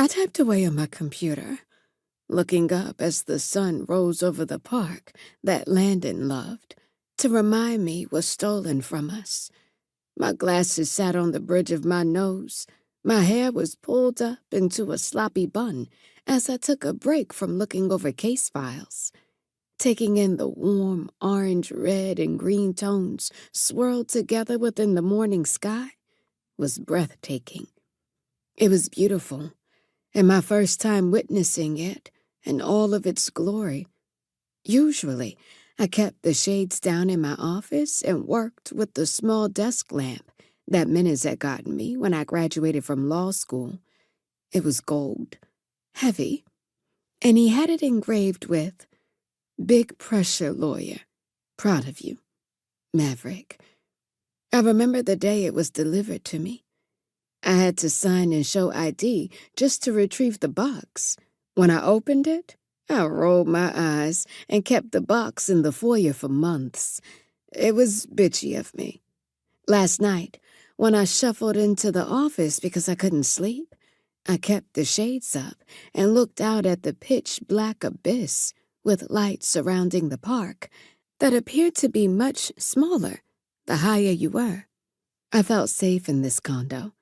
I typed away on my computer, looking up as the sun rose over the park that Landon loved, to remind me was stolen from us. My glasses sat on the bridge of my nose. My hair was pulled up into a sloppy bun as I took a break from looking over case files. Taking in the warm orange, red, and green tones swirled together within the morning sky was breathtaking. It was beautiful, and my first time witnessing it in all of its glory. Usually, I kept the shades down in my office and worked with the small desk lamp that Menace had gotten me when I graduated from law school. It was gold, heavy, and he had it engraved with, "Big pressure lawyer. Proud of you, Maverick." I remember the day it was delivered to me. I had to sign and show ID just to retrieve the box. When I opened it, I rolled my eyes and kept the box in the foyer for months. It was bitchy of me. Last night, when I shuffled into the office because I couldn't sleep, I kept the shades up and looked out at the pitch-black abyss with lights surrounding the park that appeared to be much smaller the higher you were. I felt safe in this condo,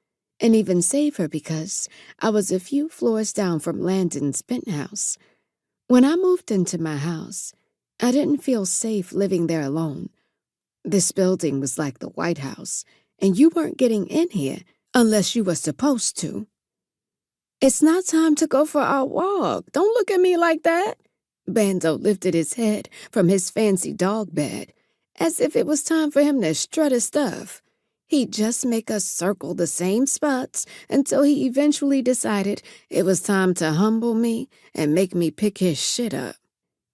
and even safer because I was a few floors down from Landon's penthouse. When I moved into my house, I didn't feel safe living there alone. This building was like the White House, and you weren't getting in here unless you were supposed to. "It's not time to go for our walk. Don't look at me like that." Bando lifted his head from his fancy dog bed, as if it was time for him to strut his stuff. He'd just make us circle the same spots until he eventually decided it was time to humble me and make me pick his shit up.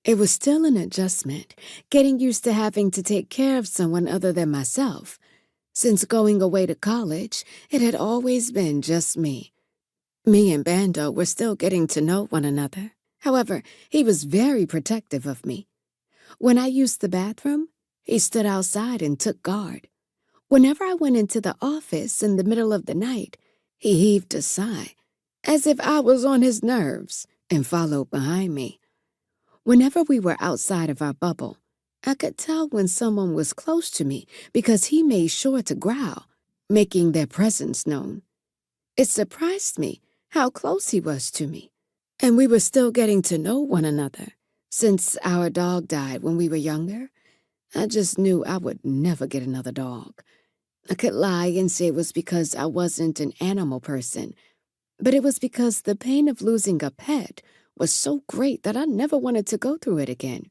It was still an adjustment, getting used to having to take care of someone other than myself. Since going away to college, it had always been just me. Me and Bando were still getting to know one another. However, he was very protective of me. When I used the bathroom, he stood outside and took guard. Whenever I went into the office in the middle of the night, he heaved a sigh, as if I was on his nerves, and followed behind me. Whenever we were outside of our bubble, I could tell when someone was close to me because he made sure to growl, making their presence known. It surprised me how close he was to me, and we were still getting to know one another. Since our dog died when we were younger, I just knew I would never get another dog. I could lie and say it was because I wasn't an animal person, but it was because the pain of losing a pet was so great that I never wanted to go through it again.